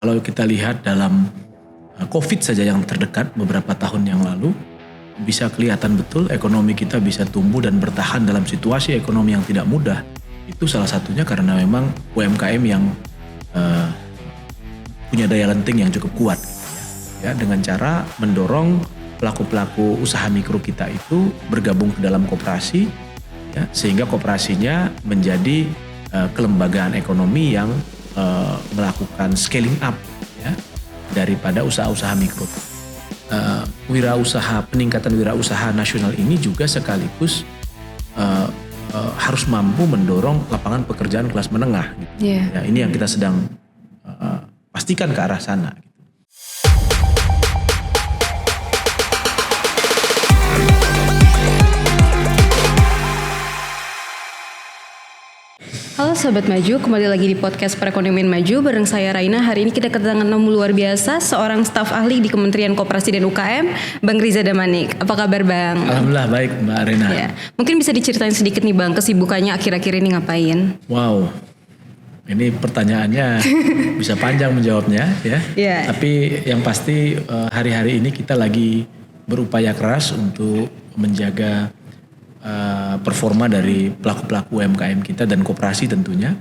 Kalau kita lihat dalam COVID saja yang terdekat beberapa tahun yang lalu, bisa kelihatan betul ekonomi kita bisa tumbuh dan bertahan dalam situasi ekonomi yang tidak mudah. Itu salah satunya karena memang UMKM yang punya daya lenting yang cukup kuat. Ya, dengan cara mendorong pelaku-pelaku usaha mikro kita itu bergabung ke dalam koperasi, ya, sehingga koperasinya menjadi kelembagaan ekonomi yang melakukan scaling up, ya, daripada usaha-usaha mikro. Peningkatan wirausaha nasional ini juga sekaligus harus mampu mendorong lapangan pekerjaan kelas menengah. Gitu. Yeah. Ya, ini yang kita sedang pastikan ke arah sana. Halo Sobat Maju, kembali lagi di podcast Perekonomian Maju bareng saya Raina. Hari ini kita kedatangan tamu luar biasa, seorang staf ahli di Kementerian Koperasi dan UKM, Bang Riza Damanik. Apa kabar Bang? Alhamdulillah baik Mbak Raina. Ya. Mungkin bisa diceritain sedikit nih Bang, kesibukannya akhir-akhir ini ngapain? Wow, ini pertanyaannya bisa panjang menjawabnya ya. Yeah. Tapi yang pasti hari-hari ini kita lagi berupaya keras untuk menjaga performa dari pelaku-pelaku UMKM kita dan koperasi tentunya.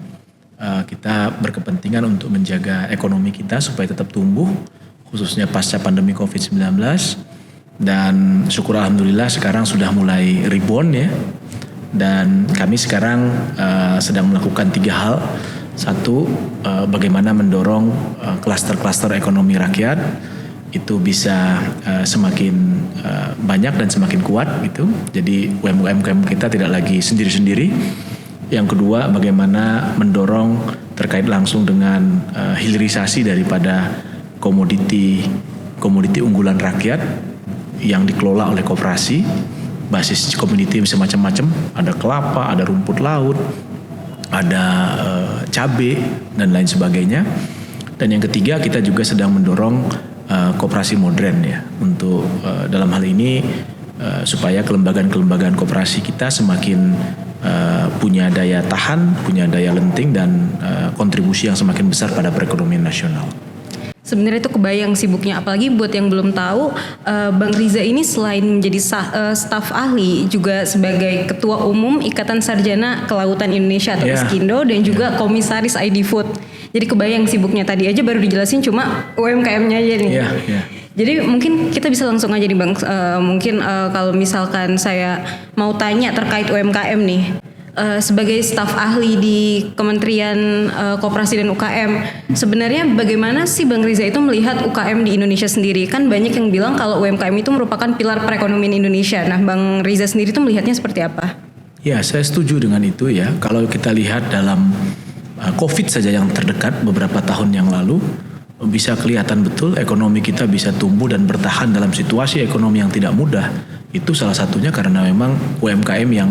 Kita berkepentingan untuk menjaga ekonomi kita supaya tetap tumbuh, khususnya pasca pandemi COVID-19. Dan syukur alhamdulillah sekarang sudah mulai rebound ya. Dan kami sekarang sedang melakukan 3 hal. Satu, bagaimana mendorong klaster-klaster ekonomi rakyat itu bisa semakin banyak dan semakin kuat gitu. Jadi UMKM kita tidak lagi sendiri-sendiri. Yang kedua, bagaimana mendorong terkait langsung dengan hilirisasi daripada komoditi unggulan rakyat yang dikelola oleh koperasi. Basis komoditi bisa macam-macam, ada kelapa, ada rumput laut, ada cabai dan lain sebagainya. Dan yang ketiga, kita juga sedang mendorong koperasi modern ya, untuk dalam hal ini supaya kelembagaan koperasi kita semakin punya daya tahan, punya daya lenting dan kontribusi yang semakin besar pada perekonomian nasional. Sebenarnya itu kebayang sibuknya, apalagi buat yang belum tahu, Bang Riza ini selain menjadi staf ahli juga sebagai Ketua Umum Ikatan Sarjana Kelautan Indonesia atau Iskindo dan juga Komisaris ID Food. Jadi kebayang sibuknya, tadi aja baru dijelasin cuma UMKM-nya aja nih. Jadi mungkin kita bisa langsung aja nih Bang, kalau misalkan saya mau tanya terkait UMKM nih. Sebagai staf ahli di Kementerian Koperasi dan UKM, sebenarnya bagaimana sih Bang Riza itu melihat UKM di Indonesia sendiri? Kan banyak yang bilang kalau UMKM itu merupakan pilar perekonomian Indonesia. Nah, Bang Riza sendiri itu melihatnya seperti apa? Ya, saya setuju dengan itu ya. Kalau kita lihat dalam COVID saja yang terdekat beberapa tahun yang lalu, bisa kelihatan betul ekonomi kita bisa tumbuh dan bertahan dalam situasi ekonomi yang tidak mudah. Itu salah satunya karena memang UMKM yang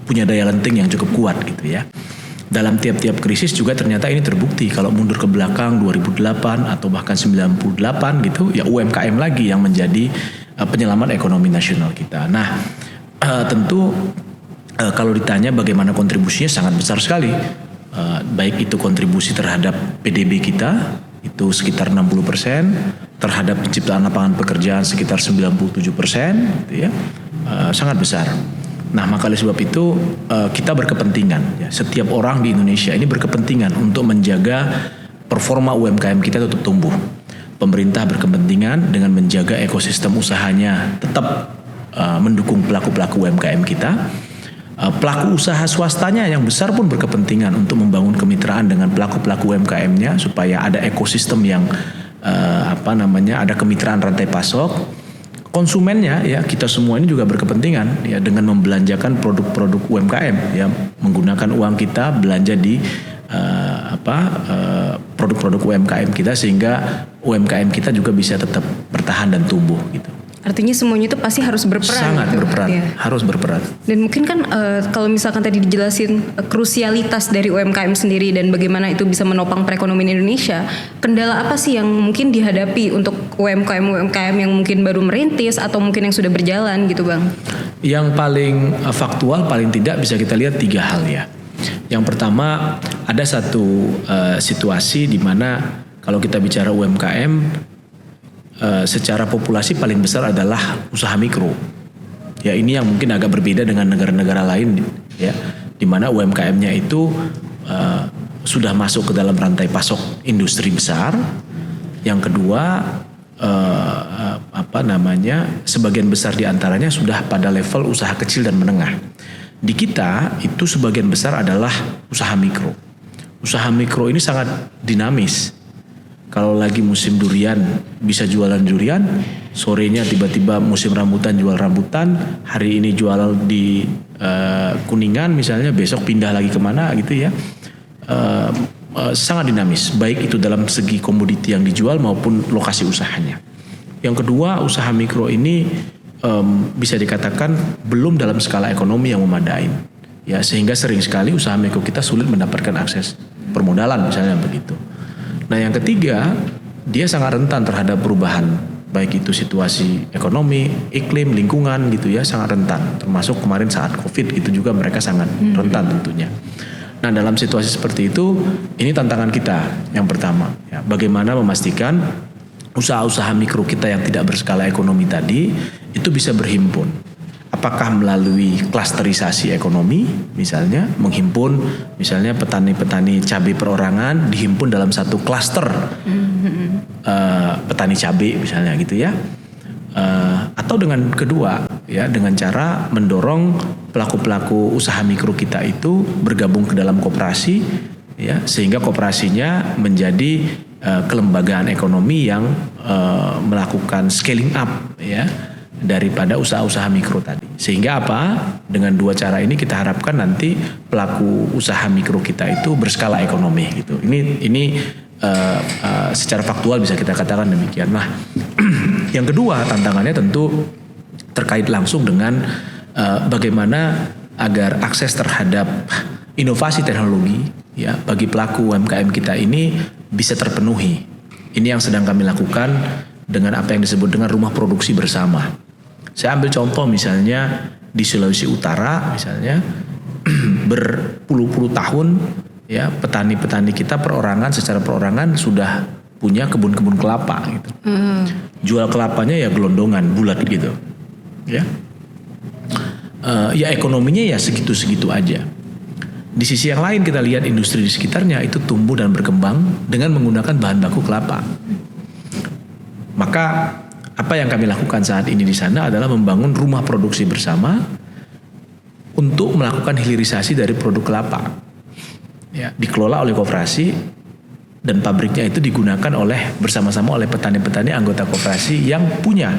punya daya lenting yang cukup kuat gitu ya. Dalam tiap-tiap krisis juga ternyata ini terbukti. Kalau mundur ke belakang 2008 atau bahkan 98 gitu, ya UMKM lagi yang menjadi penyelamat ekonomi nasional kita. Nah, tentu kalau ditanya bagaimana kontribusinya sangat besar sekali. Baik itu kontribusi terhadap PDB kita itu sekitar 60%, terhadap penciptaan lapangan pekerjaan sekitar 97% gitu ya. Sangat besar. Nah, maka oleh sebab itu kita berkepentingan ya, setiap orang di Indonesia ini berkepentingan untuk menjaga performa UMKM kita tetap tumbuh. Pemerintah berkepentingan dengan menjaga ekosistem usahanya tetap mendukung pelaku-pelaku UMKM kita. Pelaku usaha swastanya yang besar pun berkepentingan untuk membangun kemitraan dengan pelaku-pelaku UMKM-nya supaya ada ekosistem yang ada kemitraan rantai pasok. Konsumennya ya, kita semua ini juga berkepentingan ya dengan membelanjakan produk-produk UMKM ya, menggunakan uang kita belanja di produk-produk UMKM kita sehingga UMKM kita juga bisa tetap bertahan dan tumbuh gitu. Artinya semuanya itu pasti harus berperan. Sangat gitu. berperan, ya. Harus berperan. Dan mungkin kan kalau misalkan tadi dijelasin krusialitas dari UMKM sendiri dan bagaimana itu bisa menopang perekonomian Indonesia, kendala apa sih yang mungkin dihadapi untuk UMKM yang mungkin baru merintis atau mungkin yang sudah berjalan gitu Bang? Yang paling faktual paling tidak bisa kita lihat 3 hal ya. Yang pertama, ada satu situasi di mana kalau kita bicara UMKM, secara populasi paling besar adalah usaha mikro. Ya, ini yang mungkin agak berbeda dengan negara-negara lain, ya, di mana UMKM-nya itu sudah masuk ke dalam rantai pasok industri besar. Yang kedua, sebagian besar diantaranya sudah pada level usaha kecil dan menengah. Di kita itu sebagian besar adalah usaha mikro. Usaha mikro ini sangat dinamis. Kalau lagi musim durian bisa jualan durian, sorenya tiba-tiba musim rambutan jual rambutan, hari ini jual di Kuningan misalnya, besok pindah lagi kemana gitu ya. Sangat dinamis, baik itu dalam segi komoditi yang dijual maupun lokasi usahanya. Yang kedua, usaha mikro ini bisa dikatakan belum dalam skala ekonomi yang memadai, ya, sehingga sering sekali usaha mikro kita sulit mendapatkan akses permodalan misalnya begitu. Nah, yang ketiga, dia sangat rentan terhadap perubahan, baik itu situasi ekonomi, iklim, lingkungan gitu ya, sangat rentan. Termasuk kemarin saat COVID itu juga mereka sangat rentan tentunya. Nah, dalam situasi seperti itu, ini tantangan kita yang pertama, ya, bagaimana memastikan usaha-usaha mikro kita yang tidak berskala ekonomi tadi itu bisa berhimpun. Apakah melalui klasterisasi ekonomi, misalnya menghimpun misalnya petani-petani cabai perorangan dihimpun dalam satu klaster petani cabai misalnya gitu ya, atau dengan kedua ya, dengan cara mendorong pelaku-pelaku usaha mikro kita itu bergabung ke dalam koperasi, ya, sehingga koperasinya menjadi kelembagaan ekonomi yang melakukan scaling up ya daripada usaha-usaha mikro tadi. Sehingga apa? Dengan dua cara ini kita harapkan nanti pelaku usaha mikro kita itu berskala ekonomi gitu. Ini secara faktual bisa kita katakan demikian. Nah, yang kedua tantangannya tentu terkait langsung dengan bagaimana agar akses terhadap inovasi teknologi ya bagi pelaku UMKM kita ini bisa terpenuhi. Ini yang sedang kami lakukan dengan apa yang disebut dengan rumah produksi bersama. Saya ambil contoh misalnya di Sulawesi Utara misalnya berpuluh-puluh tahun ya petani-petani kita secara perorangan sudah punya kebun-kebun kelapa gitu. Jual kelapanya ya gelondongan bulat gitu. Ya. Ya ekonominya ya segitu-segitu aja. Di sisi yang lain kita lihat industri di sekitarnya itu tumbuh dan berkembang dengan menggunakan bahan baku kelapa. Maka apa yang kami lakukan saat ini di sana adalah membangun rumah produksi bersama untuk melakukan hilirisasi dari produk kelapa. Ya, dikelola oleh koperasi dan pabriknya itu digunakan bersama-sama oleh petani-petani anggota koperasi yang punya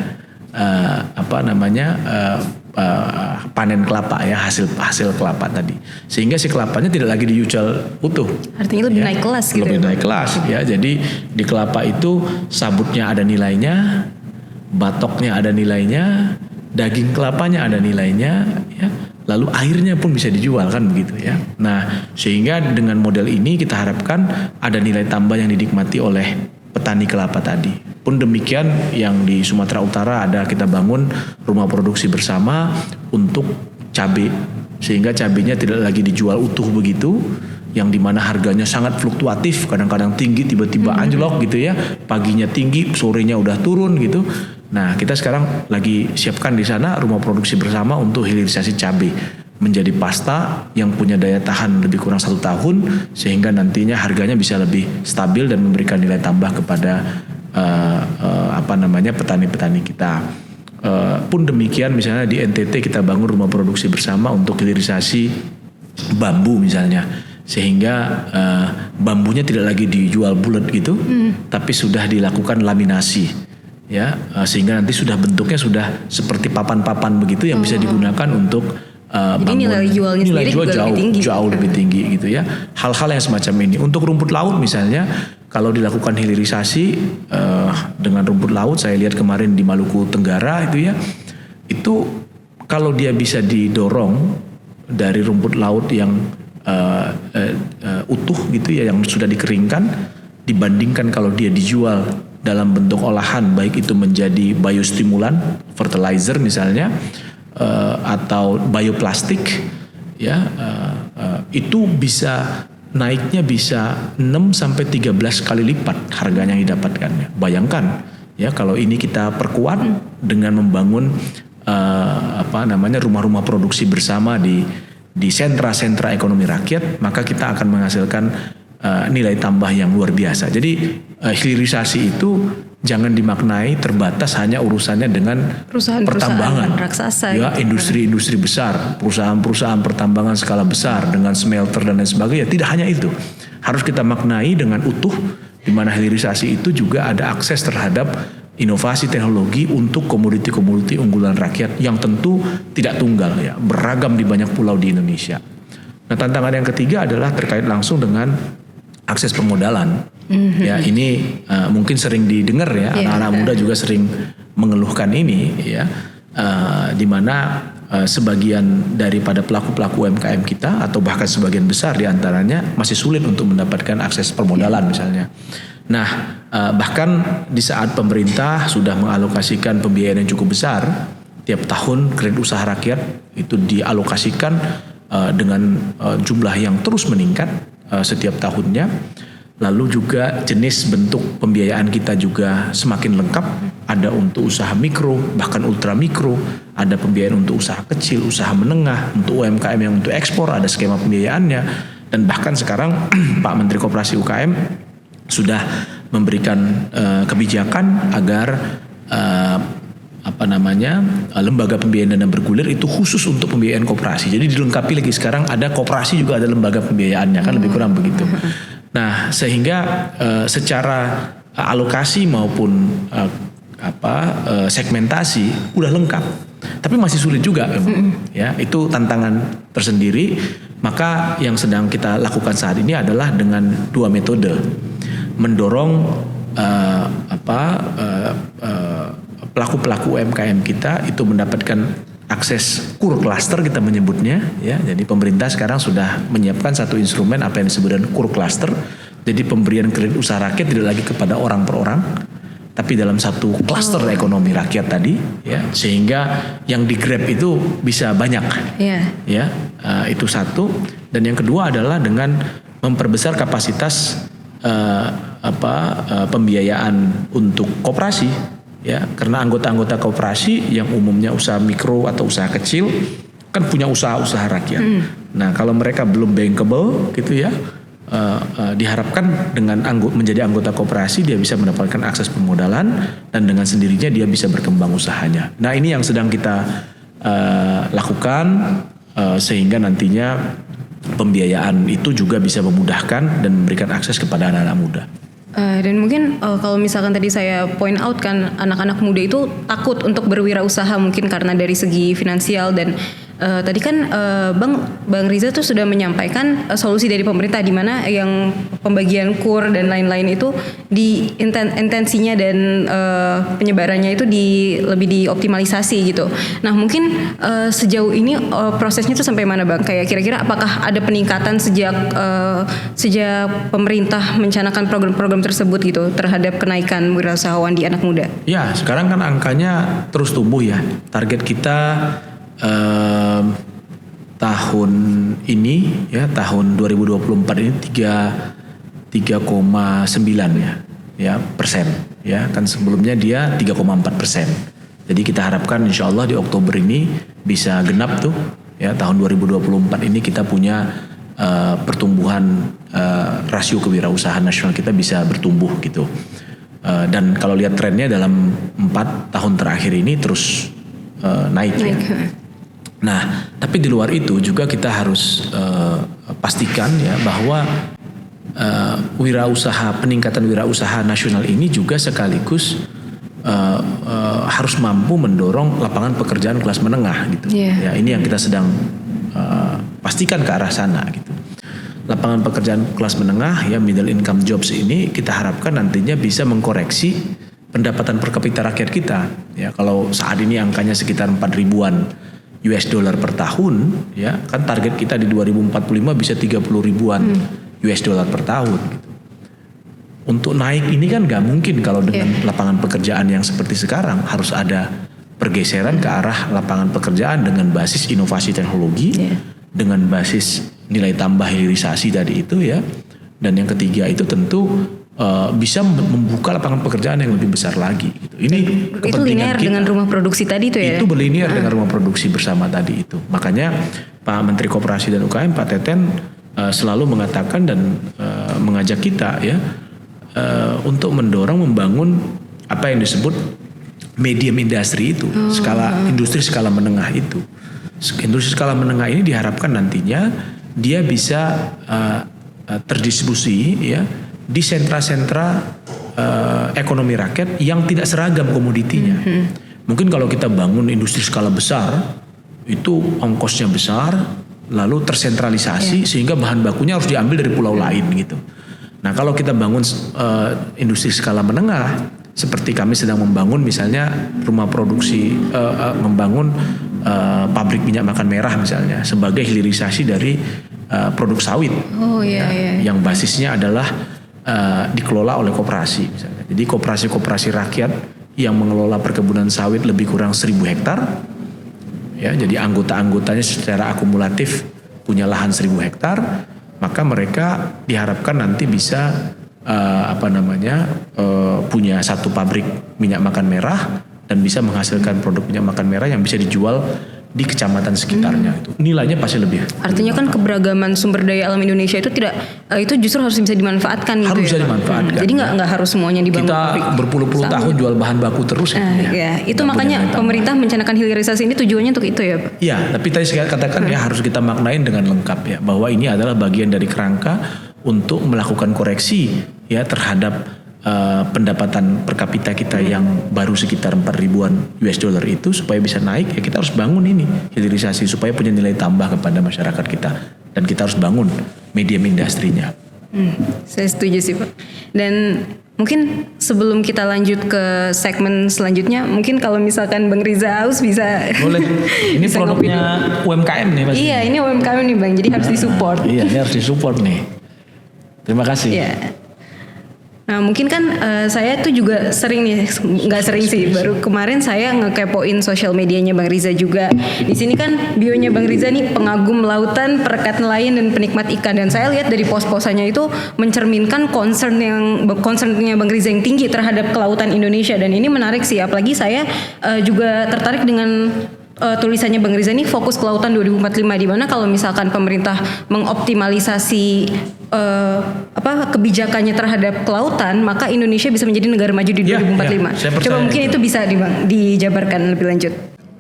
panen kelapa ya, hasil kelapa tadi, sehingga si kelapanya tidak lagi dijual utuh. Artinya lebih naik kelas gitu. Lebih naik kelas ya. Jadi di kelapa itu sabutnya ada nilainya, batoknya ada nilainya, daging kelapanya ada nilainya ya. Lalu airnya pun bisa dijual kan begitu ya. Nah, sehingga dengan model ini kita harapkan ada nilai tambah yang dinikmati oleh petani kelapa tadi. Pun demikian yang di Sumatera Utara ada kita bangun rumah produksi bersama untuk cabai, sehingga cabainya tidak lagi dijual utuh begitu, yang dimana harganya sangat fluktuatif, kadang-kadang tinggi tiba-tiba anjlok gitu ya, paginya tinggi sorenya udah turun gitu. Nah, kita sekarang lagi siapkan di sana rumah produksi bersama untuk hilirisasi cabai menjadi pasta yang punya daya tahan lebih kurang 1 tahun, sehingga nantinya harganya bisa lebih stabil dan memberikan nilai tambah kepada petani-petani kita. Pun demikian misalnya di NTT kita bangun rumah produksi bersama untuk hilirisasi bambu misalnya, sehingga bambunya tidak lagi dijual bulat gitu, tapi sudah dilakukan laminasi ya, sehingga nanti sudah bentuknya sudah seperti papan-papan begitu yang bisa digunakan untuk jadi nilai jualnya sendiri juga jauh lebih tinggi gitu ya. Hal-hal yang semacam ini. Untuk rumput laut misalnya, kalau dilakukan hilirisasi dengan rumput laut, saya lihat kemarin di Maluku Tenggara itu ya, itu kalau dia bisa didorong dari rumput laut yang utuh gitu ya, yang sudah dikeringkan, dibandingkan kalau dia dijual dalam bentuk olahan, baik itu menjadi biostimulan, fertilizer misalnya, atau bioplastik ya, itu bisa naiknya bisa 6 sampai 13 kali lipat harganya yang didapatkan. Bayangkan ya kalau ini kita perkuat dengan membangun rumah-rumah produksi bersama di sentra-sentra ekonomi rakyat, maka kita akan menghasilkan nilai tambah yang luar biasa. Jadi hilirisasi itu jangan dimaknai terbatas hanya urusannya dengan pertambangan, raksasa, ya industri-industri besar, perusahaan-perusahaan pertambangan skala besar dengan smelter dan lain sebagainya. Tidak hanya itu, harus kita maknai dengan utuh, di mana hilirisasi itu juga ada akses terhadap inovasi teknologi untuk komoditi-komoditi unggulan rakyat yang tentu tidak tunggal, ya beragam di banyak pulau di Indonesia. Nah, tantangan yang ketiga adalah terkait langsung dengan akses permodalan. Ya ini mungkin sering didengar ya, anak-anak muda juga sering mengeluhkan ini ya, di mana sebagian daripada pelaku-pelaku UMKM kita atau bahkan sebagian besar diantaranya masih sulit untuk mendapatkan akses permodalan misalnya. Nah bahkan di saat pemerintah sudah mengalokasikan pembiayaan yang cukup besar, tiap tahun kredit usaha rakyat itu dialokasikan dengan jumlah yang terus meningkat setiap tahunnya. Lalu juga jenis bentuk pembiayaan kita juga semakin lengkap. Ada untuk usaha mikro, bahkan ultra mikro. Ada pembiayaan untuk usaha kecil, usaha menengah, untuk UMKM yang untuk ekspor ada skema pembiayaannya. Dan bahkan sekarang Pak Menteri Koperasi UKM sudah memberikan kebijakan agar lembaga pembiayaan dana bergulir itu khusus untuk pembiayaan koperasi. Jadi dilengkapi lagi sekarang ada koperasi juga ada lembaga pembiayaannya, kan lebih kurang begitu. Nah, sehingga secara alokasi maupun segmentasi udah lengkap, tapi masih sulit juga memang. Ya, itu tantangan tersendiri. Maka yang sedang kita lakukan saat ini adalah dengan dua metode, mendorong pelaku-pelaku UMKM kita itu mendapatkan akses KUR cluster kita menyebutnya, ya. Jadi pemerintah sekarang sudah menyiapkan satu instrumen apa yang disebut dengan KUR cluster. Jadi pemberian kredit usaha rakyat tidak lagi kepada orang per orang, tapi dalam satu cluster ekonomi rakyat tadi, ya. Sehingga yang di grab itu bisa banyak, ya. Itu satu. Dan yang kedua adalah dengan memperbesar kapasitas pembiayaan untuk koperasi. Ya, karena anggota-anggota koperasi yang umumnya usaha mikro atau usaha kecil kan punya usaha-usaha rakyat. Nah, kalau mereka belum bankable gitu ya, diharapkan dengan menjadi anggota koperasi dia bisa mendapatkan akses permodalan dan dengan sendirinya dia bisa berkembang usahanya. Nah, ini yang sedang kita lakukan sehingga nantinya pembiayaan itu juga bisa memudahkan dan memberikan akses kepada anak-anak muda. Dan mungkin kalau misalkan tadi saya point out kan anak-anak muda itu takut untuk berwirausaha mungkin karena dari segi finansial dan tadi kan Bang Riza tuh sudah menyampaikan solusi dari pemerintah di mana yang pembagian KUR dan lain-lain itu di intensinya dan penyebarannya itu lebih dioptimalisasi gitu. Nah mungkin sejauh ini prosesnya tuh sampai mana Bang? Kayak kira-kira apakah ada peningkatan sejak pemerintah mencanangkan program-program tersebut gitu terhadap kenaikan wirausahawan di anak muda? Ya sekarang kan angkanya terus tumbuh ya. Target kita tahun ini ya tahun 2024 ini 3,9 ya persen ya kan sebelumnya dia 3,4%. Jadi kita harapkan insya Allah di Oktober ini bisa genap tuh ya tahun 2024 ini kita punya pertumbuhan rasio kewirausahaan nasional kita bisa bertumbuh gitu. Dan kalau lihat trennya dalam 4 tahun terakhir ini terus naik. Ya. Nah, tapi di luar itu juga kita harus pastikan ya bahwa peningkatan wirausaha nasional ini juga sekaligus harus mampu mendorong lapangan pekerjaan kelas menengah gitu. Ya, ini yang kita sedang pastikan ke arah sana gitu. Lapangan pekerjaan kelas menengah ya middle income jobs ini kita harapkan nantinya bisa mengkoreksi pendapatan per kapita rakyat kita. Ya, kalau saat ini angkanya sekitar 4 ribuan US dollar per tahun, ya kan target kita di 2045 bisa 30 ribuan US dollar per tahun. Gitu. Untuk naik ini kan nggak mungkin kalau dengan lapangan pekerjaan yang seperti sekarang, harus ada pergeseran ke arah lapangan pekerjaan dengan basis inovasi teknologi dengan basis nilai tambah hilirisasi tadi itu ya. Dan yang ketiga itu tentu bisa membuka lapangan pekerjaan yang lebih besar lagi. Gitu. Ini itu linear kita, dengan rumah produksi tadi itu ya? Itu berlinear dengan rumah produksi bersama tadi itu. Makanya Pak Menteri Koperasi dan UKM, Pak Teten selalu mengatakan dan mengajak kita ya untuk mendorong membangun apa yang disebut medium industri itu, industri skala menengah itu. Industri skala menengah ini diharapkan nantinya dia bisa terdistribusi ya di sentra-sentra ekonomi rakyat yang tidak seragam komoditinya. Mungkin kalau kita bangun industri skala besar, itu ongkosnya besar, lalu tersentralisasi sehingga bahan bakunya harus diambil dari pulau lain gitu. Nah kalau kita bangun industri skala menengah, seperti kami sedang membangun misalnya rumah produksi, membangun pabrik minyak makan merah misalnya, sebagai hilirisasi dari produk sawit. Yang basisnya adalah dikelola oleh koperasi misalnya. Jadi koperasi-koperasi rakyat yang mengelola perkebunan sawit lebih kurang 1.000 hektar. Ya, jadi anggota-anggotanya secara akumulatif punya lahan 1.000 hektar, maka mereka diharapkan nanti bisa punya satu pabrik minyak makan merah dan bisa menghasilkan produk minyak makan merah yang bisa dijual di kecamatan sekitarnya. Itu nilainya pasti lebih. Artinya kan keberagaman sumber daya alam Indonesia itu itu justru harus bisa dimanfaatkan. Harus bisa dimanfaatkan. Jadi nggak harus semuanya dibangun. Kita berpuluh-puluh tahun jual bahan baku terus. Itu makanya pemerintah mencanangkan hilirisasi ini tujuannya untuk itu ya Pak? Iya, tapi tadi saya katakan ya harus kita maknain dengan lengkap ya, bahwa ini adalah bagian dari kerangka untuk melakukan koreksi ya terhadap pendapatan per kapita kita yang baru sekitar 4.000-an US dollar itu, supaya bisa naik ya kita harus bangun ini hilirisasi supaya punya nilai tambah kepada masyarakat kita, dan kita harus bangun medium industrinya. Saya setuju sih Pak. Dan mungkin sebelum kita lanjut ke segmen selanjutnya, mungkin kalau misalkan Bang Riza Aus bisa. Boleh. Ini bisa produknya UMKM nih Mas. Iya, ini UMKM nih Bang, jadi harus disupport. Iya, ini harus disupport nih. Terima kasih. Iya. Nah mungkin kan saya tuh juga sering nih, nggak sering sih, baru kemarin saya ngekepoin sosial medianya Bang Riza juga. Di sini kan bionya Bang Riza nih pengagum lautan, perekat nelayan dan penikmat ikan, dan saya lihat dari pos-posannya itu mencerminkan concernnya Bang Riza yang tinggi terhadap kelautan Indonesia, dan ini menarik sih, apalagi saya juga tertarik dengan tulisannya Bang Riza ini fokus ke lautan 2045, di mana kalau misalkan pemerintah mengoptimalisasi kebijakannya terhadap kelautan, maka Indonesia bisa menjadi negara maju di 2045. Coba mungkin itu bisa dijabarkan lebih lanjut.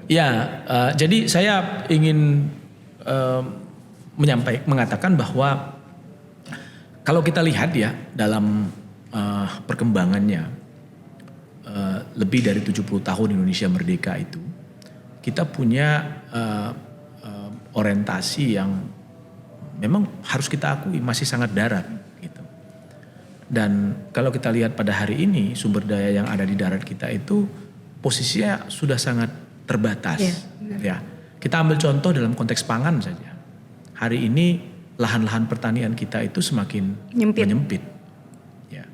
Ya, jadi saya ingin mengatakan bahwa kalau kita lihat ya dalam perkembangannya lebih dari 70 tahun Indonesia merdeka itu, kita punya orientasi yang memang harus kita akui masih sangat darat gitu. Dan kalau kita lihat pada hari ini sumber daya yang ada di darat kita itu posisinya sudah sangat terbatas. Ya, kita ambil contoh dalam konteks pangan saja. Hari ini lahan-lahan pertanian kita itu semakin menyempit. Ya,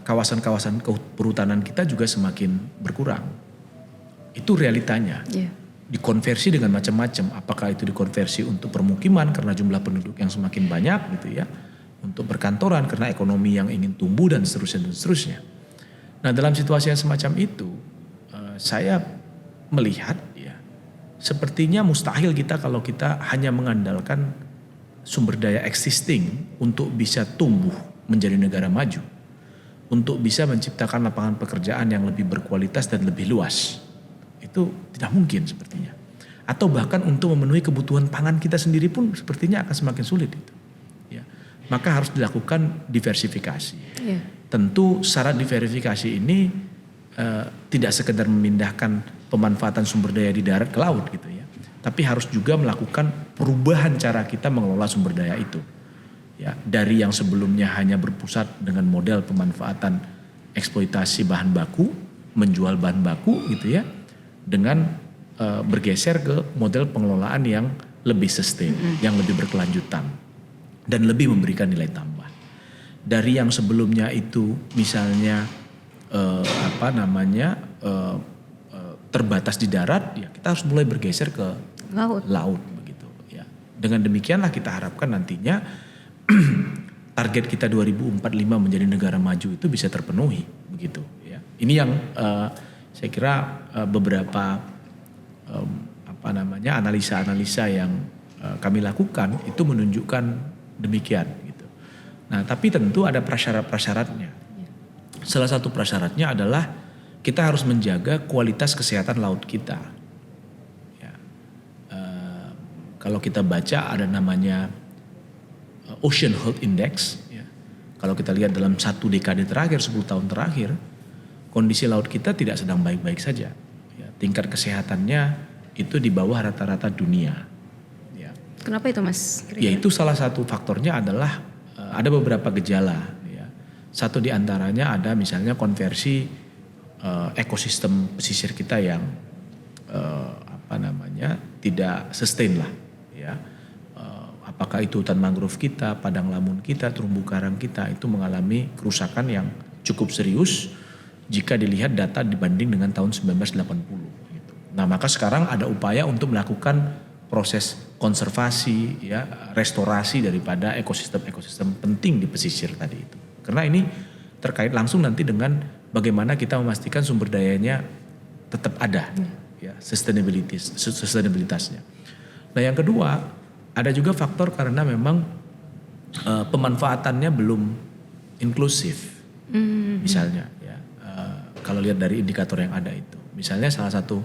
kawasan-kawasan perhutanan kita juga semakin berkurang. Itu realitanya. Dikonversi dengan macam-macam. Apakah itu dikonversi untuk permukiman karena jumlah penduduk yang semakin banyak gitu ya, untuk perkantoran karena ekonomi yang ingin tumbuh dan seterusnya. Nah dalam situasi yang semacam itu, saya melihat ya, sepertinya mustahil kita kalau kita hanya mengandalkan sumber daya existing untuk bisa tumbuh menjadi negara maju, untuk bisa menciptakan lapangan pekerjaan yang lebih berkualitas dan lebih luas. Itu tidak mungkin sepertinya. Atau bahkan untuk memenuhi kebutuhan pangan kita sendiri pun sepertinya akan semakin sulit itu. Ya. Maka harus dilakukan diversifikasi. Tentu syarat diversifikasi ini tidak sekedar memindahkan pemanfaatan sumber daya di darat ke laut gitu ya. Tapi harus juga melakukan perubahan cara kita mengelola sumber daya itu. Ya, dari yang sebelumnya hanya berpusat dengan model pemanfaatan eksploitasi bahan baku, menjual bahan baku gitu ya, dengan bergeser ke model pengelolaan yang lebih sustain, yang lebih berkelanjutan dan lebih memberikan nilai tambah. Dari yang sebelumnya itu misalnya terbatas di darat, ya kita harus mulai bergeser ke laut begitu ya. Dengan demikianlah kita harapkan nantinya target kita 2045 menjadi negara maju itu bisa terpenuhi begitu ya. Ini yang saya kira beberapa analisa-analisa yang kami lakukan itu menunjukkan demikian gitu. Nah, tapi tentu ada prasyarat-prasyaratnya. Salah satu prasyaratnya adalah kita harus menjaga kualitas kesehatan laut kita. Ya. Kalau kita baca ada namanya Ocean Health Index. Ya. Kalau kita lihat dalam 1 dekade terakhir, 10 tahun terakhir, kondisi laut kita tidak sedang baik-baik saja. Ya. Tingkat kesehatannya itu di bawah rata-rata dunia. Ya. Kenapa itu Mas? Ya itu salah satu faktornya adalah ada beberapa gejala. Ya. Satu di antaranya ada misalnya konversi ekosistem pesisir kita yang tidak sustain lah. Ya. Apakah itu hutan mangrove kita, padang lamun kita, terumbu karang kita itu mengalami kerusakan yang cukup serius jika dilihat data dibanding dengan tahun 1980. Nah, maka sekarang ada upaya untuk melakukan proses konservasi, ya, restorasi daripada ekosistem penting di pesisir tadi itu. Karena ini terkait langsung nanti dengan bagaimana kita memastikan sumber dayanya tetap ada, ya, sustainabilitasnya. Nah, yang kedua ada juga faktor karena memang pemanfaatannya belum inklusif, misalnya, ya, kalau lihat dari indikator yang ada itu, misalnya salah satu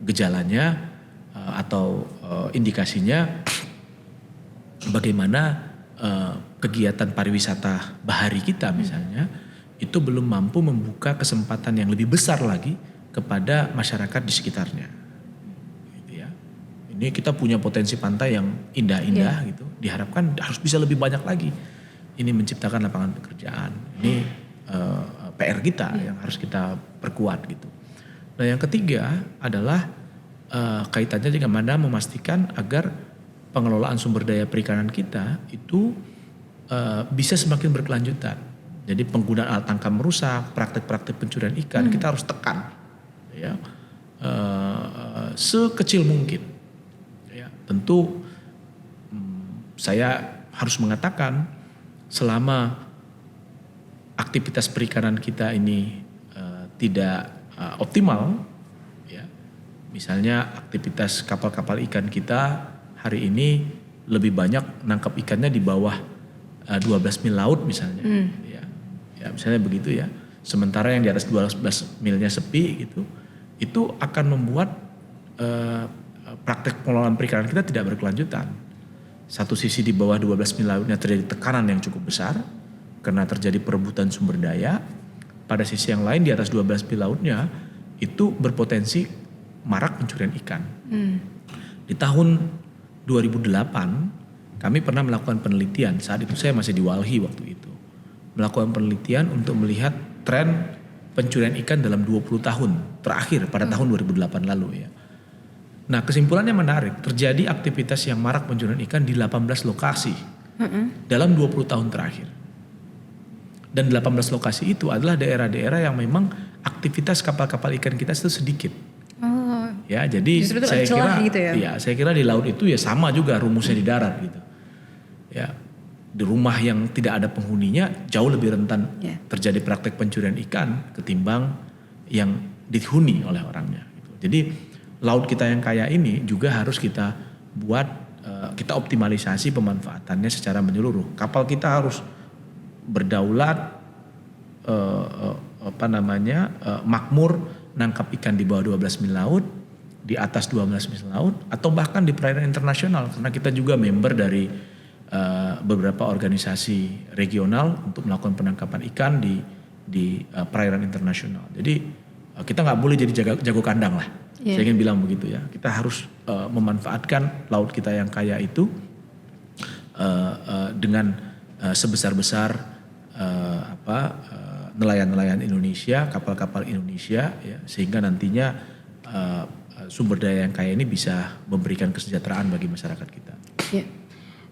gejalanya atau indikasinya bagaimana kegiatan pariwisata bahari kita misalnya itu belum mampu membuka kesempatan yang lebih besar lagi kepada masyarakat di sekitarnya. Gitu ya. Ini kita punya potensi pantai yang indah-indah gitu. Diharapkan harus bisa lebih banyak lagi. Ini menciptakan lapangan pekerjaan. Ini PR kita yang harus kita perkuat gitu. Nah, yang ketiga adalah kaitannya dengan mana memastikan agar pengelolaan sumber daya perikanan kita itu bisa semakin berkelanjutan. Jadi penggunaan alat tangkap merusak, praktek-praktek pencurian ikan kita harus tekan, ya, sekecil mungkin. Ya, tentu saya harus mengatakan selama aktivitas perikanan kita ini tidak optimal, ya. Misalnya aktivitas kapal-kapal ikan kita hari ini lebih banyak nangkap ikannya di bawah 12 mil laut misalnya, ya misalnya begitu ya. Sementara yang di atas 12 milnya sepi gitu, itu akan membuat praktek pengelolaan perikanan kita tidak berkelanjutan. Satu sisi di bawah 12 mil lautnya terjadi tekanan yang cukup besar karena terjadi perebutan sumber daya. Pada sisi yang lain di atas 12 mil lautnya itu berpotensi marak pencurian ikan. Di tahun 2008 kami pernah melakukan penelitian, saat itu saya masih di Walhi waktu itu. Melakukan penelitian untuk melihat tren pencurian ikan dalam 20 tahun terakhir pada tahun 2008 lalu ya. Nah, kesimpulannya menarik, terjadi aktivitas yang marak pencurian ikan di 18 lokasi dalam 20 tahun terakhir. Dan 18 lokasi itu adalah daerah-daerah yang memang aktivitas kapal-kapal ikan kita itu sedikit. Oh. Ya, jadi saya kira gitu ya? Ya, saya kira di laut itu ya sama juga rumusnya di darat gitu. Ya, di rumah yang tidak ada penghuninya jauh lebih rentan terjadi praktek pencurian ikan ketimbang yang dihuni oleh orangnya. Gitu. Jadi laut kita yang kaya ini juga harus kita buat, kita optimalisasi pemanfaatannya secara menyeluruh. Kapal kita harus berdaulat, makmur nangkap ikan di bawah 12 mil laut, di atas 12 mil laut, atau bahkan di perairan internasional karena kita juga member dari beberapa organisasi regional untuk melakukan penangkapan ikan di perairan internasional. Jadi kita nggak boleh jadi jago kandang lah. Saya ingin bilang begitu ya. Kita harus memanfaatkan laut kita yang kaya itu dengan sebesar-besar nelayan-nelayan Indonesia, kapal-kapal Indonesia, ya, sehingga nantinya sumber daya yang kaya ini bisa memberikan kesejahteraan bagi masyarakat kita. Ya.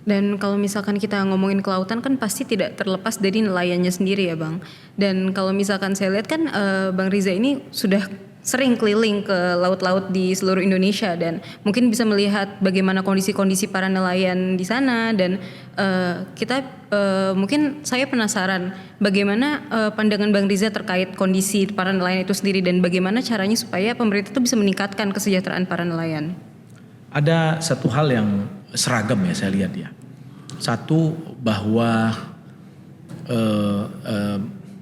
Dan kalau misalkan kita ngomongin kelautan kan pasti tidak terlepas dari nelayannya sendiri ya Bang. Dan kalau misalkan saya lihat kan Bang Riza ini sudah sering keliling ke laut-laut di seluruh Indonesia dan mungkin bisa melihat bagaimana kondisi-kondisi para nelayan di sana dan mungkin saya penasaran bagaimana pandangan Bang Riza terkait kondisi para nelayan itu sendiri dan bagaimana caranya supaya pemerintah itu bisa meningkatkan kesejahteraan para nelayan. Ada satu hal yang seragam ya saya lihat ya. Satu bahwa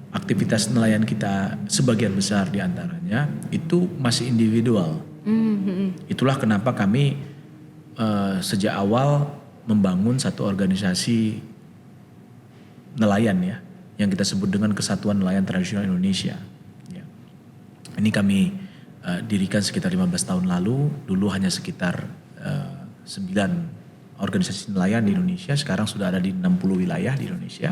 aktivitas nelayan kita sebagian besar diantaranya itu masih individual. Itulah kenapa kami sejak awal membangun satu organisasi nelayan ya, yang kita sebut dengan Kesatuan Nelayan Tradisional Indonesia. Ya. Ini kami dirikan sekitar 15 tahun lalu, dulu hanya sekitar 9 organisasi nelayan di Indonesia, sekarang sudah ada di 60 wilayah di Indonesia.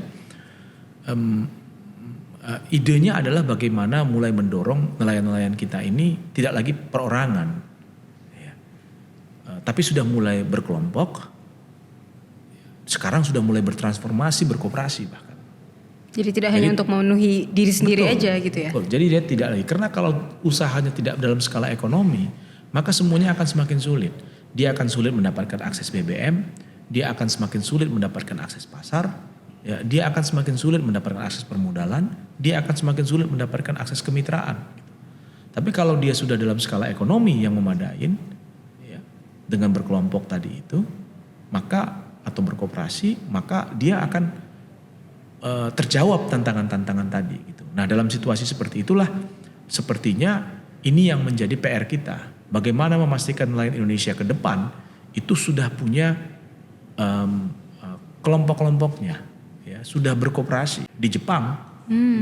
Idenya adalah bagaimana mulai mendorong nelayan-nelayan kita ini tidak lagi perorangan, ya. Tapi sudah mulai berkelompok, sekarang sudah mulai bertransformasi, berkoperasi bahkan. Jadi tidak hanya untuk memenuhi diri sendiri aja gitu ya? Betul, jadi dia tidak lagi, karena kalau usahanya tidak dalam skala ekonomi, maka semuanya akan semakin sulit. Dia akan sulit mendapatkan akses BBM, dia akan semakin sulit mendapatkan akses pasar, ya, dia akan semakin sulit mendapatkan akses permodalan, dia akan semakin sulit mendapatkan akses kemitraan. Tapi kalau dia sudah dalam skala ekonomi yang memadain, ya, dengan berkelompok tadi itu, maka atau berkoperasi, maka dia akan terjawab tantangan-tantangan tadi gitu. Nah, dalam situasi seperti itulah sepertinya ini yang menjadi PR kita. Bagaimana memastikan nelayan Indonesia ke depan itu sudah punya kelompok-kelompoknya, ya, sudah berkoperasi. Di Jepang,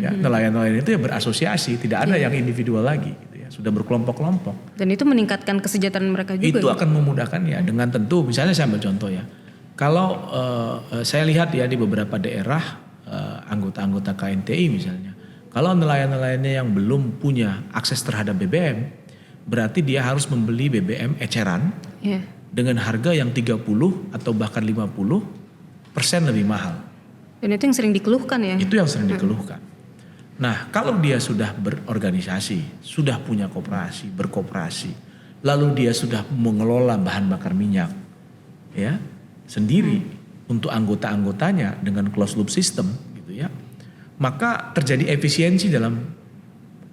ya, nelayan-nelayan itu ya berasosiasi, tidak ada yang individual lagi, gitu ya, sudah berkelompok-kelompok. Dan itu meningkatkan kesejahteraan mereka juga. Itu akan memudahkan ya, dengan tentu, misalnya saya ambil contoh ya, kalau saya lihat ya di beberapa daerah anggota-anggota KNTI misalnya, kalau nelayan-nelayannya yang belum punya akses terhadap BBM, berarti dia harus membeli BBM eceran dengan harga yang 30 atau bahkan 50% lebih mahal. Dan itu yang sering dikeluhkan ya? Itu yang sering dikeluhkan. Nah, kalau dia sudah berorganisasi, sudah punya koperasi, berkoperasi, lalu dia sudah mengelola bahan bakar minyak, ya, sendiri untuk anggota-anggotanya dengan closed loop system, gitu ya, maka terjadi efisiensi dalam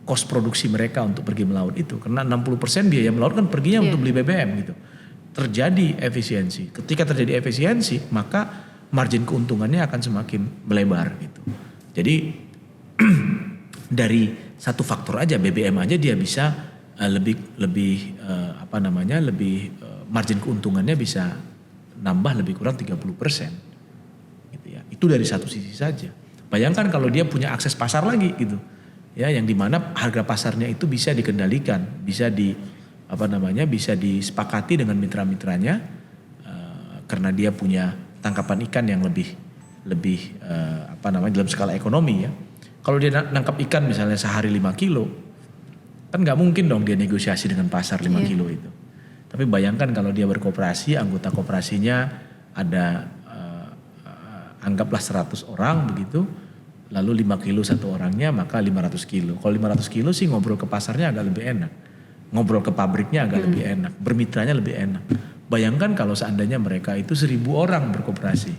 kos produksi mereka untuk pergi melaut itu, karena 60% biaya melaut kan perginya untuk beli BBM gitu. Terjadi efisiensi. Ketika terjadi efisiensi, maka margin keuntungannya akan semakin melebar gitu. Jadi dari satu faktor aja BBM aja dia bisa lebih margin keuntungannya bisa nambah lebih kurang 30%. Gitu ya. Itu dari satu sisi saja. Bayangkan kalau dia punya akses pasar lagi gitu. Ya, yang dimana harga pasarnya itu bisa dikendalikan, bisa bisa disepakati dengan mitra-mitranya, karena dia punya tangkapan ikan yang lebih dalam skala ekonomi ya. Kalau dia nangkap ikan misalnya sehari 5 kilo, kan nggak mungkin dong dia negosiasi dengan pasar 5 kilo itu. Tapi bayangkan kalau dia berkoperasi, anggota koperasinya ada anggaplah 100 orang begitu, lalu 5 kilo satu orangnya, maka 500 kilo. Kalau 500 kilo sih ngobrol ke pasarnya agak lebih enak. Ngobrol ke pabriknya agak lebih enak, bermitranya lebih enak. Bayangkan kalau seandainya mereka itu 1.000 orang berkoperasi.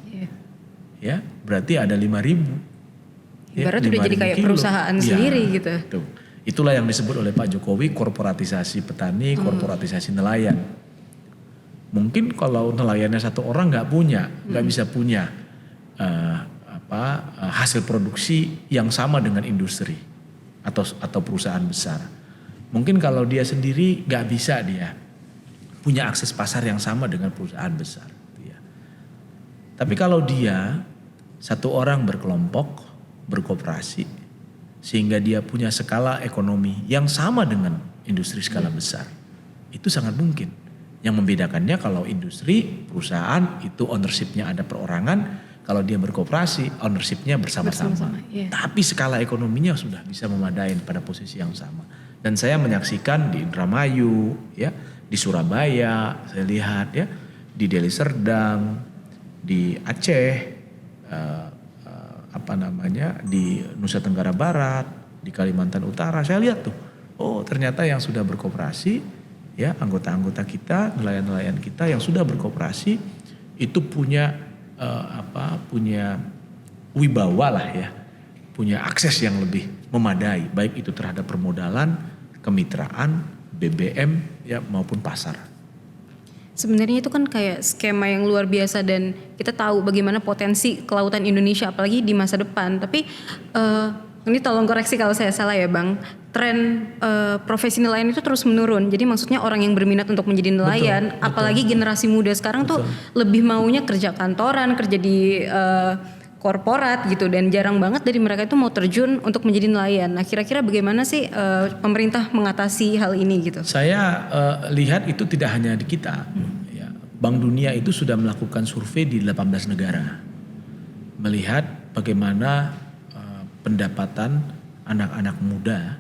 Ya, berarti ada 5.000. Ibarat udah jadi kayak perusahaan sendiri gitu. Tuh. Itulah yang disebut oleh Pak Jokowi korporatisasi petani, korporatisasi nelayan. Mungkin kalau nelayannya satu orang nggak bisa punya hasil produksi yang sama dengan industri atau perusahaan besar. Mungkin kalau dia sendiri nggak bisa dia punya akses pasar yang sama dengan perusahaan besar. Ya. Tapi kalau dia satu orang berkelompok, berkoperasi, sehingga dia punya skala ekonomi yang sama dengan industri skala besar, itu sangat mungkin. Yang membedakannya kalau industri, perusahaan itu ownership-nya ada perorangan, kalau dia berkoperasi ownership-nya bersama-sama. Tapi skala ekonominya sudah bisa memadai pada posisi yang sama. Dan saya menyaksikan di Indramayu, ya, di Surabaya, saya lihat ya, di Deli Serdang, di Aceh, di Nusa Tenggara Barat, di Kalimantan Utara, saya lihat tuh oh ternyata yang sudah berkoperasi, ya anggota-anggota kita, nelayan-nelayan kita yang sudah berkoperasi itu punya punya wibawa lah ya, punya akses yang lebih memadai, baik itu terhadap permodalan, kemitraan, BBM ya maupun pasar. Sebenarnya itu kan kayak skema yang luar biasa dan kita tahu bagaimana potensi kelautan Indonesia apalagi di masa depan. Tapi ini tolong koreksi kalau saya salah ya Bang. Tren profesi nelayan itu terus menurun. Jadi maksudnya orang yang berminat untuk menjadi nelayan, Betul. apalagi generasi muda sekarang tuh lebih maunya kerja kantoran, kerja di korporat gitu, dan jarang banget dari mereka itu mau terjun untuk menjadi nelayan. Nah kira-kira bagaimana sih pemerintah mengatasi hal ini gitu? Saya lihat itu tidak hanya di kita. Ya. Bank Dunia itu sudah melakukan survei di 18 negara. Melihat bagaimana pendapatan anak-anak muda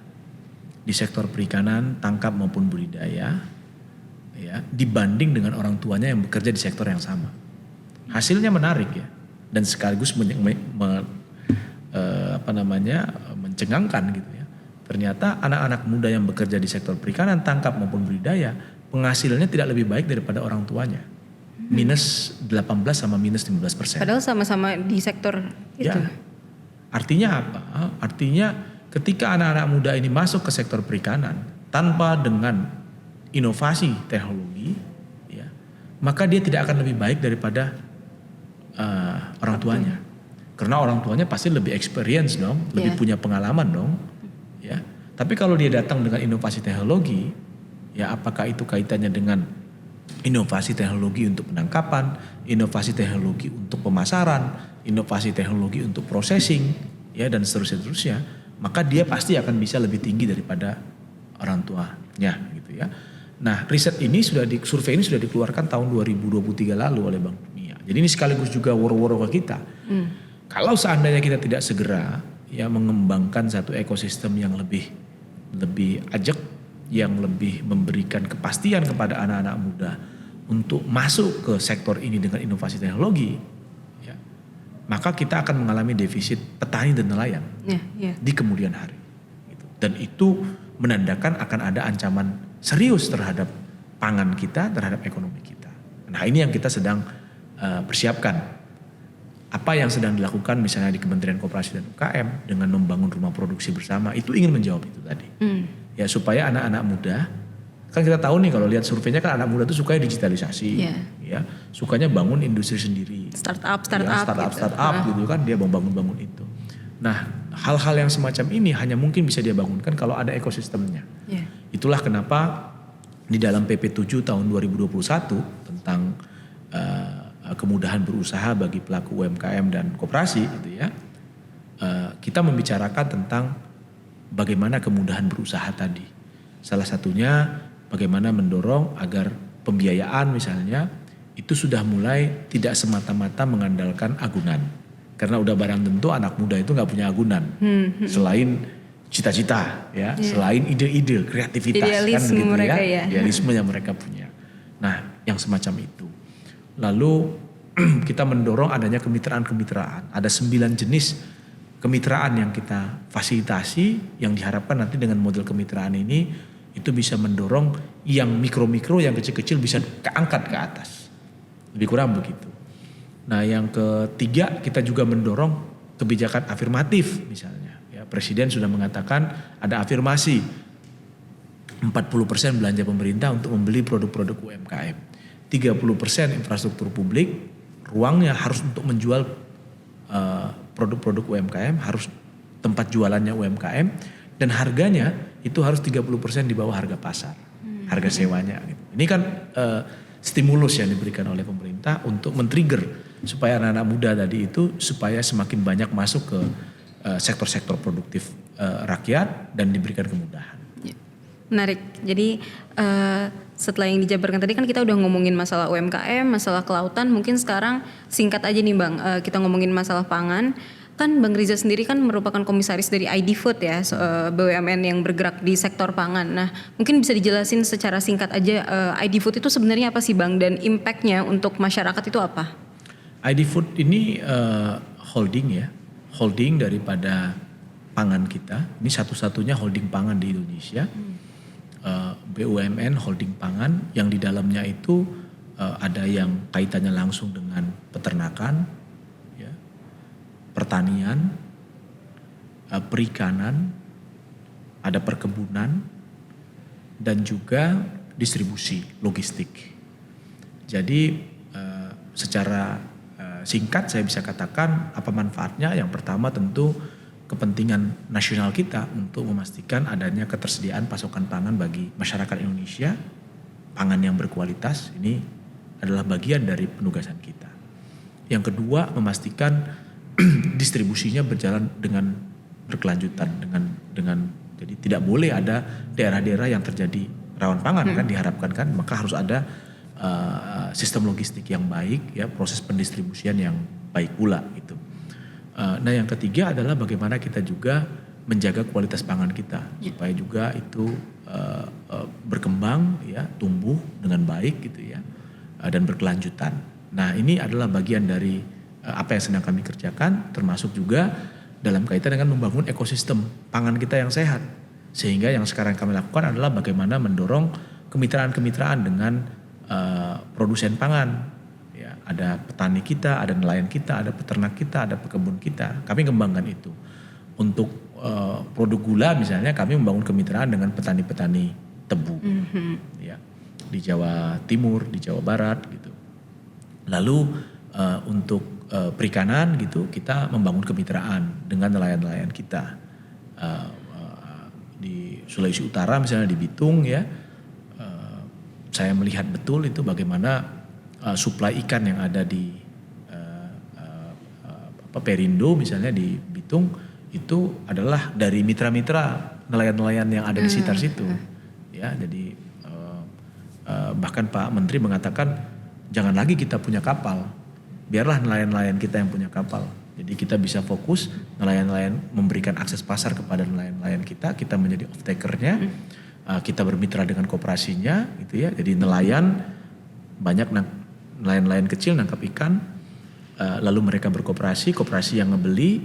di sektor perikanan, tangkap maupun budidaya ya, dibanding dengan orang tuanya yang bekerja di sektor yang sama. Hasilnya menarik ya. Dan sekaligus mencengangkan gitu ya. Ternyata anak-anak muda yang bekerja di sektor perikanan, tangkap maupun budidaya, penghasilannya tidak lebih baik daripada orang tuanya. Minus 18 sama minus 15%. Padahal sama-sama di sektor itu. Ya. Artinya apa? Artinya ketika anak-anak muda ini masuk ke sektor perikanan tanpa dengan inovasi teknologi, ya, maka dia tidak akan lebih baik daripada orang tuanya. Karena orang tuanya pasti lebih experience dong, lebih punya pengalaman dong. Ya. Tapi kalau dia datang dengan inovasi teknologi, ya apakah itu kaitannya dengan inovasi teknologi untuk penangkapan, inovasi teknologi untuk pemasaran, inovasi teknologi untuk processing, ya dan seterusnya, maka dia pasti akan bisa lebih tinggi daripada orang tuanya, gitu ya. Nah, survei ini sudah dikeluarkan tahun 2023 lalu oleh Bank Dunia. Jadi ini sekaligus juga woro-woro ke kita. Kalau seandainya kita tidak segera ya mengembangkan satu ekosistem yang lebih ajak, yang lebih memberikan kepastian kepada anak-anak muda untuk masuk ke sektor ini dengan inovasi teknologi, ya, maka kita akan mengalami defisit petani dan nelayan di kemudian hari. Dan itu menandakan akan ada ancaman serius terhadap pangan kita, terhadap ekonomi kita. Nah ini yang kita sedang persiapkan. Apa yang sedang dilakukan misalnya di Kementerian Koperasi dan UKM dengan membangun rumah produksi bersama, itu ingin menjawab itu tadi. Ya supaya anak-anak muda, kan kita tahu nih kalau lihat surveinya kan anak muda tuh sukanya digitalisasi, ya sukanya bangun industri sendiri, startup gitu kan, dia bangun itu. Nah hal-hal yang semacam ini hanya mungkin bisa dia bangunkan kalau ada ekosistemnya. Itulah kenapa di dalam PP 7 tahun 2021 tentang kemudahan berusaha bagi pelaku UMKM dan koperasi gitu ya, kita membicarakan tentang bagaimana kemudahan berusaha tadi. Salah satunya bagaimana mendorong agar pembiayaan misalnya itu sudah mulai tidak semata-mata mengandalkan agunan. Karena udah barang tentu anak muda itu nggak punya agunan. Selain cita-cita ya, selain ide-ide, kreativitas idealisme kan gitu mereka ya. Idealisme yang mereka punya. Nah, yang semacam itu. Lalu kita mendorong adanya kemitraan-kemitraan. Ada 9 jenis kemitraan yang kita fasilitasi, yang diharapkan nanti dengan model kemitraan ini itu bisa mendorong yang mikro-mikro, yang kecil-kecil bisa keangkat ke atas. Lebih kurang begitu. Nah yang ketiga kita juga mendorong kebijakan afirmatif misalnya. Ya, Presiden sudah mengatakan ada afirmasi 40% belanja pemerintah untuk membeli produk-produk UMKM. 30% infrastruktur publik, ruangnya harus untuk menjual produk-produk UMKM, harus tempat jualannya UMKM, dan harganya itu harus 30% di bawah harga pasar, harga sewanya. Gitu. Ini kan stimulus yang diberikan oleh pemerintah untuk men-trigger supaya anak-anak muda tadi itu supaya semakin banyak masuk ke sektor-sektor produktif rakyat dan diberikan kemudahan. Menarik. Jadi setelah yang dijabarkan tadi kan kita udah ngomongin masalah UMKM, masalah kelautan. Mungkin sekarang singkat aja nih Bang, kita ngomongin masalah pangan. Kan Bang Riza sendiri kan merupakan komisaris dari ID Food ya, BUMN yang bergerak di sektor pangan. Nah mungkin bisa dijelasin secara singkat aja ID Food itu sebenarnya apa sih Bang, dan impactnya untuk masyarakat itu apa? ID Food ini holding ya, holding daripada pangan kita. Ini satu-satunya holding pangan di Indonesia. BUMN holding pangan yang di dalamnya itu ada yang kaitannya langsung dengan peternakan, ya, pertanian, perikanan, ada perkebunan, dan juga distribusi logistik. Jadi secara singkat saya bisa katakan apa manfaatnya. Yang pertama tentu kepentingan nasional kita untuk memastikan adanya ketersediaan pasokan pangan bagi masyarakat Indonesia, pangan yang berkualitas. Ini adalah bagian dari penugasan kita. Yang kedua, memastikan distribusinya berjalan dengan berkelanjutan, dengan jadi tidak boleh ada daerah-daerah yang terjadi rawan pangan kan diharapkan kan, maka harus ada sistem logistik yang baik, ya, proses pendistribusian yang baik pula gitu. Nah yang ketiga adalah bagaimana kita juga menjaga kualitas pangan kita supaya juga itu berkembang, ya, tumbuh dengan baik gitu ya, dan berkelanjutan. Nah ini adalah bagian dari apa yang sedang kami kerjakan, termasuk juga dalam kaitan dengan membangun ekosistem pangan kita yang sehat. Sehingga yang sekarang kami lakukan adalah bagaimana mendorong kemitraan-kemitraan dengan produsen pangan. Ya, ada petani kita, ada nelayan kita, ada peternak kita, ada pekebun kita. Kami kembangkan itu. Untuk produk gula misalnya kami membangun kemitraan dengan petani-petani tebu. Ya, di Jawa Timur, di Jawa Barat gitu. Lalu untuk perikanan gitu kita membangun kemitraan dengan nelayan-nelayan kita. Di Sulawesi Utara misalnya di Bitung, ya, saya melihat betul itu bagaimana suplai ikan yang ada di Perindo misalnya di Bitung itu adalah dari mitra-mitra nelayan-nelayan yang ada di sekitar situ. Ya, jadi bahkan Pak Menteri mengatakan jangan lagi kita punya kapal, biarlah nelayan-nelayan kita yang punya kapal. Jadi kita bisa fokus nelayan-nelayan memberikan akses pasar kepada nelayan-nelayan kita menjadi off-takernya. Kita bermitra dengan koperasinya gitu ya. Jadi nelayan banyak nelayan-nelayan kecil nangkap ikan, lalu mereka berkooperasi, koperasi yang ngebeli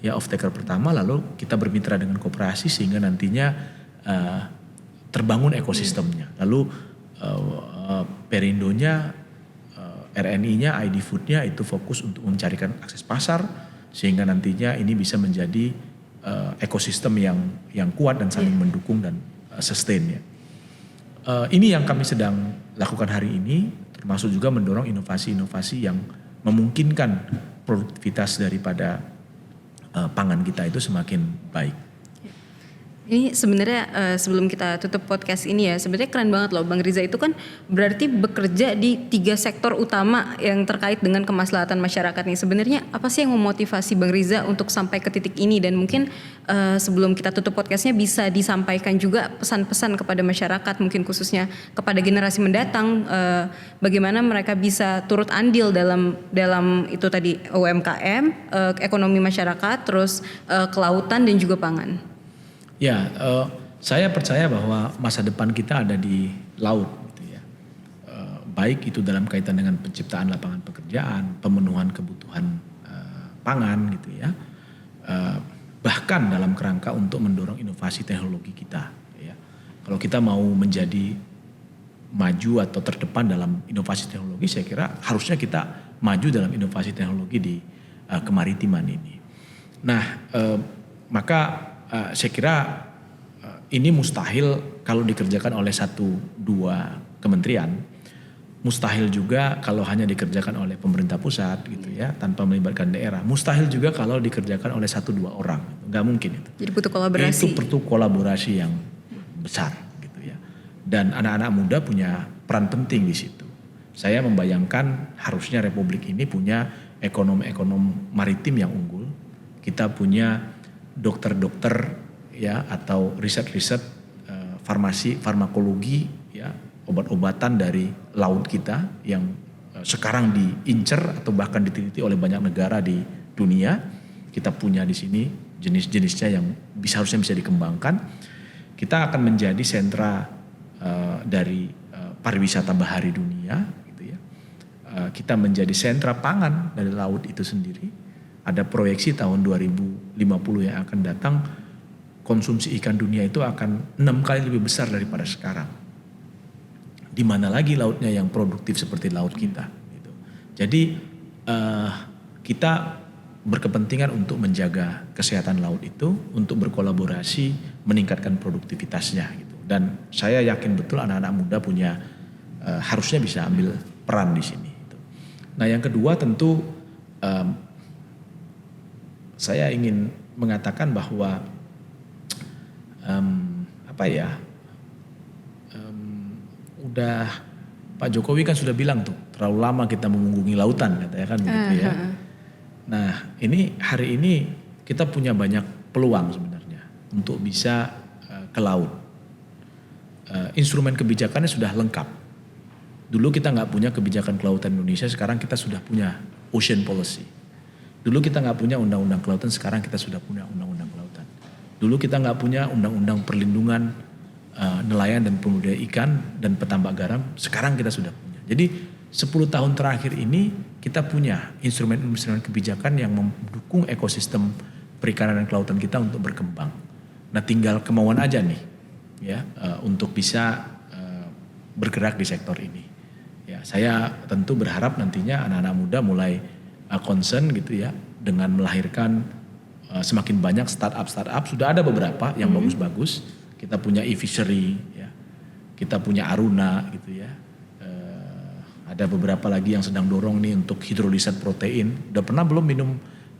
ya off-taker pertama, lalu kita bermitra dengan koperasi sehingga nantinya terbangun ekosistemnya. Lalu Perindonya, RNI-nya, ID Food-nya itu fokus untuk mencarikan akses pasar sehingga nantinya ini bisa menjadi ekosistem yang kuat dan saling mendukung dan sustain ya. Ini yang kami sedang lakukan hari ini, termasuk juga mendorong inovasi-inovasi yang memungkinkan produktivitas daripada pangan kita itu semakin baik. Ini sebenarnya sebelum kita tutup podcast ini ya, sebenarnya keren banget loh Bang Riza itu kan berarti bekerja di 3 sektor utama yang terkait dengan kemaslahatan masyarakat nih. Sebenarnya apa sih yang memotivasi Bang Riza untuk sampai ke titik ini, dan mungkin sebelum kita tutup podcastnya bisa disampaikan juga pesan-pesan kepada masyarakat, mungkin khususnya kepada generasi mendatang, bagaimana mereka bisa turut andil dalam itu tadi UMKM, ekonomi masyarakat, terus kelautan dan juga pangan. Ya, saya percaya bahwa masa depan kita ada di laut, gitu ya. Baik itu dalam kaitan dengan penciptaan lapangan pekerjaan, pemenuhan kebutuhan pangan, gitu ya. Bahkan dalam kerangka untuk mendorong inovasi teknologi kita. Ya. Kalau kita mau menjadi maju atau terdepan dalam inovasi teknologi, saya kira harusnya kita maju dalam inovasi teknologi di kemaritiman ini. Nah, maka saya kira ini mustahil kalau dikerjakan oleh 1-2 kementerian, mustahil juga kalau hanya dikerjakan oleh pemerintah pusat gitu ya, tanpa melibatkan daerah, mustahil juga kalau dikerjakan oleh 1-2 orang, nggak mungkin itu. Jadi butuh kolaborasi. Itu perlu kolaborasi yang besar gitu ya, dan anak-anak muda punya peran penting di situ. Saya membayangkan harusnya Republik ini punya ekonom-ekonom maritim yang unggul, kita punya dokter-dokter ya atau riset-riset farmakologi ya, obat-obatan dari laut kita yang sekarang diincer atau bahkan diteliti oleh banyak negara di dunia. Kita punya di sini jenis-jenisnya yang harusnya bisa dikembangkan. Kita akan menjadi sentra dari pariwisata bahari dunia gitu ya. Kita menjadi sentra pangan dari laut itu sendiri. ada proyeksi tahun 2050 yang akan datang, konsumsi ikan dunia itu akan 6 kali lebih besar daripada sekarang. Di mana lagi lautnya yang produktif seperti laut kita. Gitu. Jadi kita berkepentingan untuk menjaga kesehatan laut itu, untuk berkolaborasi meningkatkan produktivitasnya. Gitu. Dan saya yakin betul anak-anak muda punya harusnya bisa ambil peran di sini. Gitu. Nah yang kedua tentu saya ingin mengatakan bahwa udah Pak Jokowi kan sudah bilang tuh terlalu lama kita memunggungi lautan katanya kan begitu ya. Nah ini hari ini kita punya banyak peluang sebenarnya untuk bisa ke laut. Instrumen kebijakannya sudah lengkap. Dulu kita nggak punya kebijakan kelautan Indonesia, sekarang kita sudah punya ocean policy. Dulu kita nggak punya undang-undang kelautan, sekarang kita sudah punya undang-undang kelautan. Dulu kita nggak punya undang-undang perlindungan nelayan dan pembudidaya ikan dan petambak garam, sekarang kita sudah punya. Jadi 10 tahun terakhir ini kita punya instrumen-instrumen kebijakan yang mendukung ekosistem perikanan dan kelautan kita untuk berkembang. Nah tinggal kemauan aja nih ya untuk bisa bergerak di sektor ini. Ya, saya tentu berharap nantinya anak-anak muda mulai concern gitu ya dengan melahirkan semakin banyak startup. Sudah ada beberapa yang bagus-bagus. Kita punya e-fishery, ya. Kita punya Aruna gitu ya. Ada beberapa lagi yang sedang dorong nih untuk hidrolisat protein. Udah pernah belum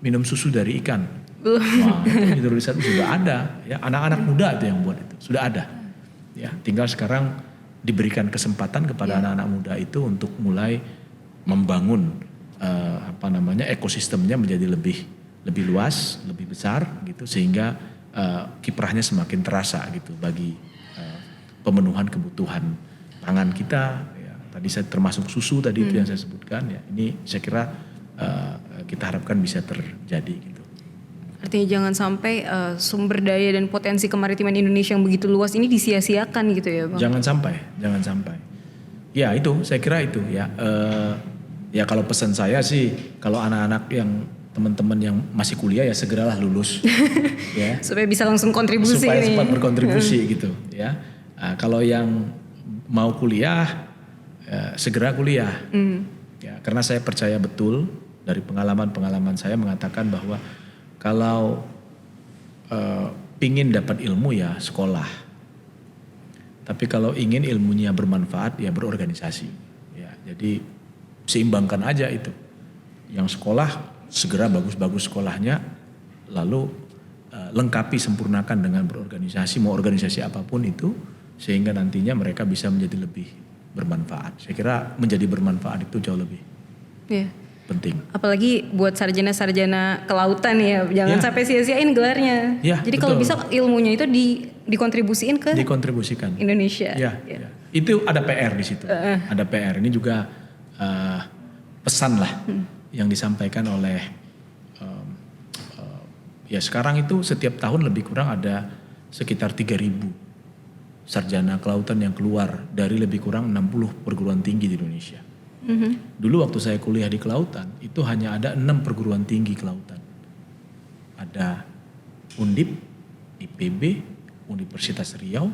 minum susu dari ikan? Wah, itu hidrolisat sudah ada. Ya, anak-anak muda itu yang buat itu sudah ada. Ya, tinggal sekarang diberikan kesempatan kepada anak-anak muda itu untuk mulai membangun ekosistemnya menjadi lebih luas, lebih besar gitu sehingga kiprahnya semakin terasa gitu bagi pemenuhan kebutuhan pangan kita. Ya, tadi saya termasuk susu tadi itu yang saya sebutkan ya. Ini saya kira kita harapkan bisa terjadi gitu. Artinya jangan sampai sumber daya dan potensi kemaritiman Indonesia yang begitu luas ini disia-siakan gitu ya Bang? Jangan sampai. Ya itu saya kira itu ya. Ya kalau pesan saya sih kalau anak-anak yang teman-teman yang masih kuliah ya segeralah lulus ya. Supaya bisa langsung kontribusi supaya nih. sempat berkontribusi gitu ya. Kalau yang mau kuliah segera kuliah. Ya, karena saya percaya betul dari pengalaman saya mengatakan bahwa kalau pingin dapat ilmu ya sekolah. Tapi kalau ingin ilmunya bermanfaat ya berorganisasi. Ya, jadi seimbangkan aja itu. Yang sekolah segera bagus-bagus sekolahnya, lalu lengkapi sempurnakan dengan berorganisasi, mau organisasi apapun itu, sehingga nantinya mereka bisa menjadi lebih bermanfaat. Saya kira menjadi bermanfaat itu jauh lebih penting. Apalagi buat sarjana-sarjana kelautan ya, jangan sampai sia-siain gelarnya. Ya, jadi kalau bisa ilmunya itu dikontribusikan ke Indonesia. Ya. Itu ada PR di situ. Ada PR. Ini juga pesan lah yang disampaikan oleh ya sekarang itu setiap tahun lebih kurang ada sekitar 3.000 sarjana kelautan yang keluar dari lebih kurang 60 perguruan tinggi di Indonesia. Dulu waktu saya kuliah di kelautan itu hanya ada 6 perguruan tinggi kelautan. Ada Undip, IPB, Universitas Riau,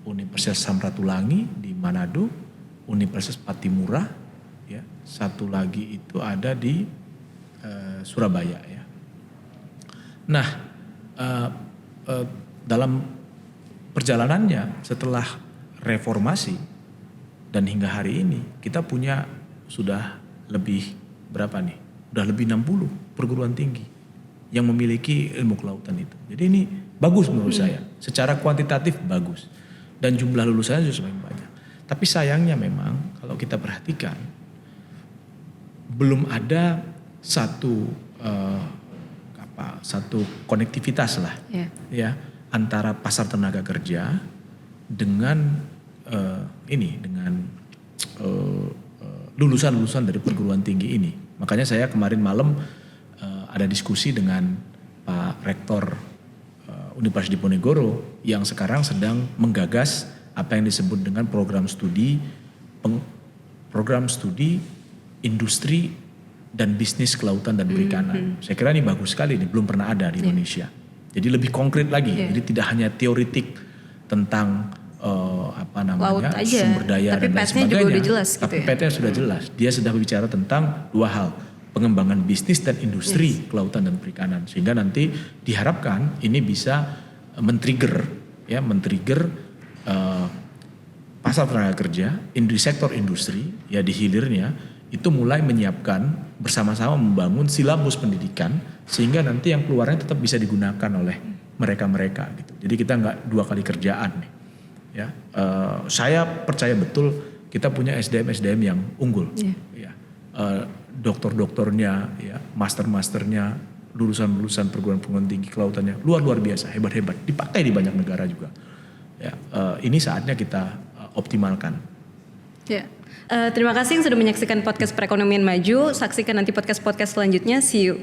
Universitas Samratulangi di Manado, Universitas Patimura, ya. Satu lagi itu ada di Surabaya ya. Nah dalam perjalanannya setelah reformasi dan hingga hari ini kita punya sudah lebih berapa nih? Udah lebih 60 perguruan tinggi yang memiliki ilmu kelautan itu. Jadi ini bagus menurut saya. Secara kuantitatif bagus. Dan jumlah lulusannya juga semakin banyak. Tapi sayangnya memang kalau kita perhatikan belum ada satu konektivitas lah ya antara pasar tenaga kerja dengan lulusan-lulusan dari perguruan tinggi ini. Makanya saya kemarin malam ada diskusi dengan Pak Rektor Universitas Diponegoro yang sekarang sedang menggagas apa yang disebut dengan program studi industri dan bisnis kelautan dan perikanan. Saya kira ini bagus sekali, ini belum pernah ada di Indonesia. Jadi lebih konkret lagi, jadi tidak hanya teoritik tentang Laut aja, sumber daya tapi dan lain petnya juga sebagainya. udah jelas gitu Tapi ya. petnya sudah jelas. Dia sudah berbicara tentang dua hal, pengembangan bisnis dan industri kelautan dan perikanan, sehingga nanti diharapkan ini bisa men-trigger pasar tenaga kerja di sektor industri ya di hilirnya itu mulai menyiapkan bersama-sama membangun silabus pendidikan sehingga nanti yang keluarnya tetap bisa digunakan oleh mereka-mereka gitu. Jadi kita nggak dua kali kerjaan nih. Ya, saya percaya betul kita punya SDM yang unggul. Ya, doktor-doktornya, ya, master-masternya, lulusan-lulusan perguruan tinggi kelautannya luar biasa, hebat-hebat, dipakai di banyak negara juga. Ya, ini saatnya kita optimalkan. Ya. Terima kasih yang sudah menyaksikan podcast Perekonomian Maju. Saksikan nanti podcast-podcast selanjutnya. See you.